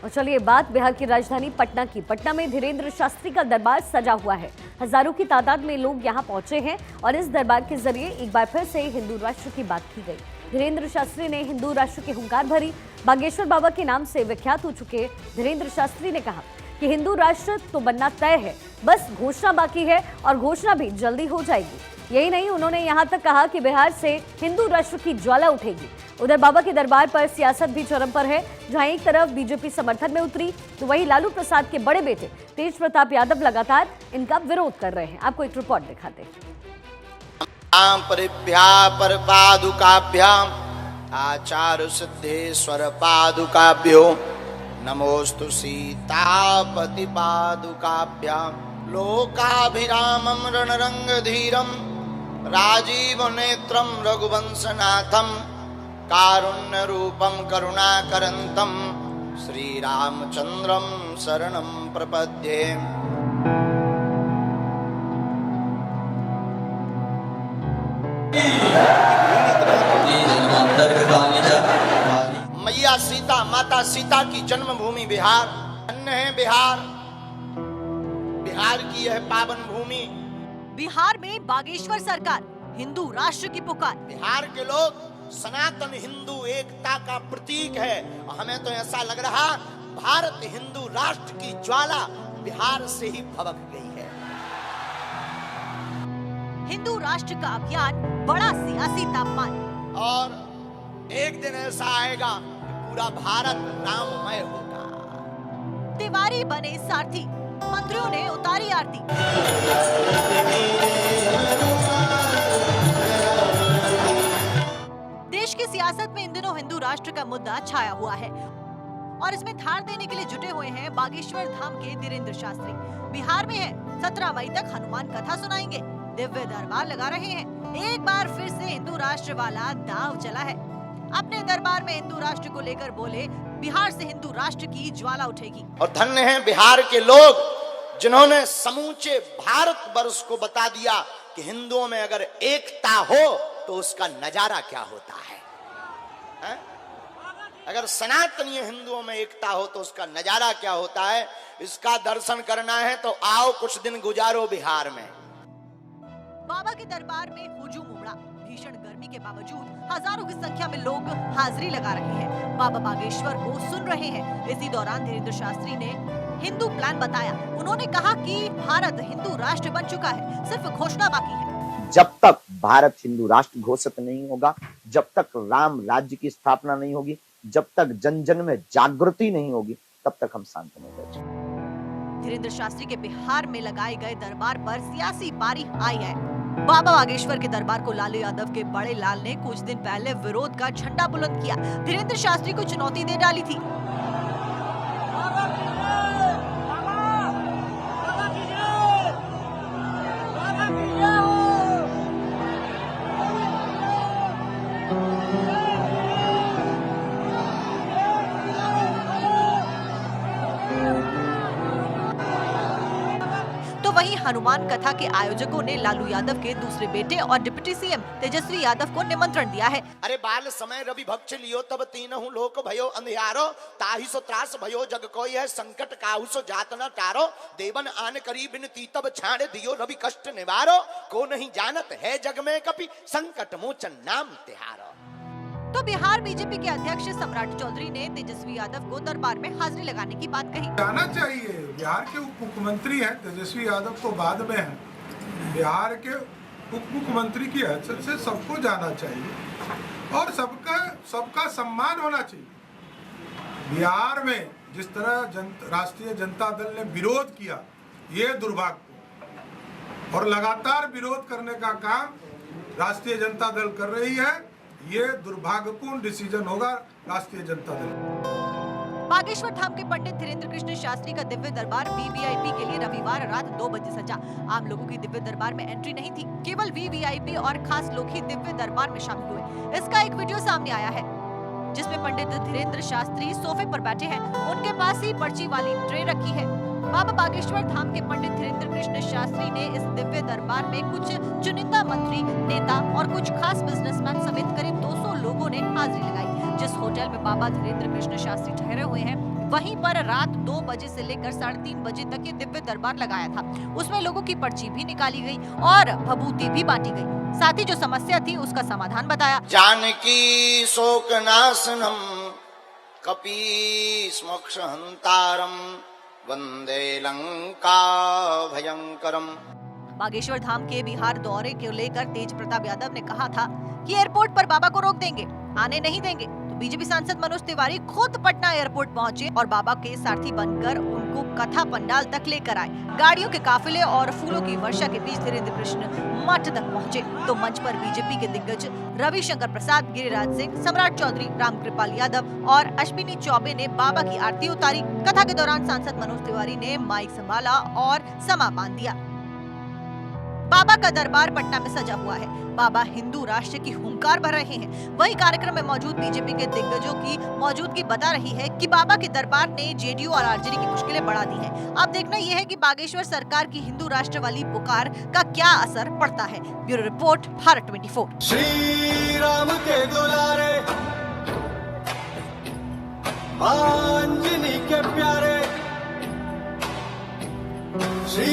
और चलिए बात बिहार की राजधानी पटना की। पटना में धीरेन्द्र शास्त्री का दरबार सजा हुआ है। हजारों की तादाद में लोग यहां पहुंचे हैं और इस दरबार के जरिए एक बार फिर से हिंदू राष्ट्र की बात की गई। धीरेन्द्र शास्त्री ने हिंदू राष्ट्र की हुंकार भरी। बागेश्वर बाबा के नाम से विख्यात हो चुके धीरेन्द्र शास्त्री ने कहा कि हिंदू राष्ट्र तो बनना तय है, बस घोषणा बाकी है और घोषणा भी जल्दी हो जाएगी। यही नहीं, उन्होंने यहां तक कहा कि बिहार से हिंदू राष्ट्र की ज्वाला उठेगी। उधर बाबा के दरबार पर सियासत भी चरम पर है। जहां एक तरफ बीजेपी समर्थन में उतरी, तो वहीं लालू प्रसाद के बड़े बेटे तेज प्रताप यादव लगातार इनका विरोध कर रहे हैं। आपको एक रिपोर्ट दिखाते हैं। आचार्य सिद्धेश्वर पादुकाभ्यो नमोस्तु सीतापति पादुकाभ्याम लोकाभिरामं रणरंगधीरं राजीव नेत्रं रघुवंशनाथं कारुण्य रूपं करुणाकरन्तं श्रीरामचंद्रं शरणं प्रपद्ये। मैया सीता, माता सीता की जन्मभूमि बिहार। धन्य है बिहार, बिहार की यह पावन भूमि। बिहार में बागेश्वर सरकार हिंदू राष्ट्र की पुकार। बिहार के लोग सनातन हिंदू एकता का प्रतीक है। हमें तो ऐसा लग रहा भारत हिंदू राष्ट्र की ज्वाला बिहार से ही भभक गई है। हिंदू राष्ट्र का अभियान बड़ा सियासी तापमान। और एक दिन ऐसा आएगा कि पूरा भारत राममय होगा। तिवारी बने सारथी, मंत्रियों ने उतारी आरती। देश की सियासत में इन दिनों हिंदू राष्ट्र का मुद्दा छाया हुआ है और इसमें धार देने के लिए जुटे हुए हैं बागेश्वर धाम के धीरेन्द्र शास्त्री। बिहार में है, 17 मई तक हनुमान कथा सुनाएंगे, दिव्य दरबार लगा रहे हैं। एक बार फिर से हिंदू राष्ट्र वाला दांव चला है। अपने दरबार में हिंदू राष्ट्र को लेकर बोले, बिहार से हिंदू राष्ट्र की ज्वाला उठेगी। और धन्य हैं बिहार के लोग जिन्होंने समूचे भारत वर्ष को बता दिया कि हिंदुओं में अगर एकता हो तो उसका नजारा क्या होता है? अगर सनातनीय हिंदुओं में एकता हो तो उसका नजारा क्या होता है? इसका दर्शन करना है तो आओ कुछ दिन गुजारो बिहार में। बाबा के दरबार में हुजूम उमड़ा। भीषण गर्मी के बावजूद हजारों की संख्या में लोग हाजिरी लगा रहे हैं, बाबा बागेश्वर को सुन रहे हैं। इसी दौरान धीरेन्द्र शास्त्री ने हिंदू प्लान बताया। उन्होंने कहा कि भारत हिंदू राष्ट्र बन चुका है, सिर्फ घोषणा बाकी है। जब तक भारत हिंदू राष्ट्र घोषित नहीं होगा, जब तक राम राज्य की स्थापना नहीं होगी, जब तक जन जन में जागृति नहीं होगी, तब तक हम शांत नहीं बैठेंगे। धीरेन्द्र शास्त्री के बिहार में लगाए गए दरबार पर सियासी बारी आई है। बाबा बागेश्वर के दरबार को लालू यादव के बड़े लाल ने कुछ दिन पहले विरोध का झंडा बुलंद किया। धीरेन्द्र शास्त्री को चुनौती दे डाली थी। तो वहीं हनुमान कथा के आयोजकों ने लालू यादव के दूसरे बेटे और डिप्टी सीएम तेजस्वी यादव को निमंत्रण दिया है। अरे बाल समय रवि भक्ष लियो तब तीनहु लोक भयो अंधियारो ताहि सो त्रास भयो जग कोई है संकट काहू सो जात न टारो देवन आन करी बिनती तब छाड़ दियो रवि कष्ट निवारो को नहीं जानत है जग में कपि संकट मोचन नाम तिहारो। तो बिहार बीजेपी के अध्यक्ष सम्राट चौधरी ने तेजस्वी यादव को दरबार में हाजिरी लगाने की बात कही। जाना चाहिए, बिहार के उप मुख्यमंत्री हैं, तेजस्वी यादव तो बाद में हैं। बिहार के उप मुख्यमंत्री की हैसियत से सबको जाना चाहिए और सबका सम्मान होना चाहिए। बिहार में जिस तरह राष्ट्रीय जनता दल ने विरोध किया, ये दुर्भाग्य और लगातार विरोध करने का काम राष्ट्रीय जनता दल कर रही है। ये दुर्भाग्यपूर्ण डिसीजन होगा राष्ट्रीय जनता दल। बागेश्वर धाम के पंडित धीरेन्द्र कृष्ण शास्त्री का दिव्य दरबार वीवीआईपी के लिए रविवार रात 2 बजे सजा। आम लोगों की दिव्य दरबार में एंट्री नहीं थी, केवल वीवीआईपी और खास लोग ही दिव्य दरबार में शामिल हुए। इसका एक वीडियो सामने आया है जिसमें पंडित धीरेन्द्र शास्त्री सोफे पर बैठे हैं। उनके पास ही पर्ची वाली ट्रे रखी है। बाबा बागेश्वर धाम के पंडित धीरेन्द्र कृष्ण शास्त्री ने इस दिव्य दरबार में कुछ चुनिंदा मंत्री, नेता और कुछ खास बिजनेसमैन समेत करीब 200 लोगों ने हाजिरी लगाई। जिस होटल में बाबा धीरेन्द्र कृष्ण शास्त्री ठहरे हुए हैं वहीं पर रात 2 बजे से लेकर 3:30 बजे तक ये दिव्य दरबार लगाया था। उसमें लोगों की पर्ची भी निकाली गई और भभूति भी बांटी गई। साथ ही जो समस्या थी उसका समाधान बताया। जानकी शोक नाशनम कपीश मोक्ष हंतारम वंदे लंका भयंकरम। बागेश्वर धाम के बिहार दौरे को लेकर तेज प्रताप यादव ने कहा था कि एयरपोर्ट पर बाबा को रोक देंगे, आने नहीं देंगे। तो बीजेपी सांसद मनोज तिवारी खुद पटना एयरपोर्ट पहुंचे और बाबा के सारथी बनकर उनको कथा पंडाल तक लेकर आए। गाड़ियों के काफिले और फूलों की वर्षा के बीच धीरेन्द्र कृष्ण मठ तक पहुंचे तो मंच पर बीजेपी के दिग्गज रविशंकर प्रसाद, गिरिराज सिंह, सम्राट चौधरी, रामकृपाल यादव और अश्विनी चौबे ने बाबा की आरती उतारी। कथा के दौरान सांसद मनोज तिवारी ने माइक संभाला और समा बांध दिया। बाबा का दरबार पटना में सजा हुआ है। बाबा हिंदू राष्ट्र की हुंकार भर रहे हैं। वहीं कार्यक्रम में मौजूद बीजेपी के दिग्गजों की मौजूदगी बता रही है कि बाबा के दरबार ने जेडीयू और आरजेडी की मुश्किलें बढ़ा दी हैं। अब देखना यह है कि बागेश्वर सरकार की हिंदू राष्ट्र वाली पुकार का क्या असर पड़ता है। Bureau report, Bharat 24। श्री राम के दुलारे, आंजनी के प्यारे, श्री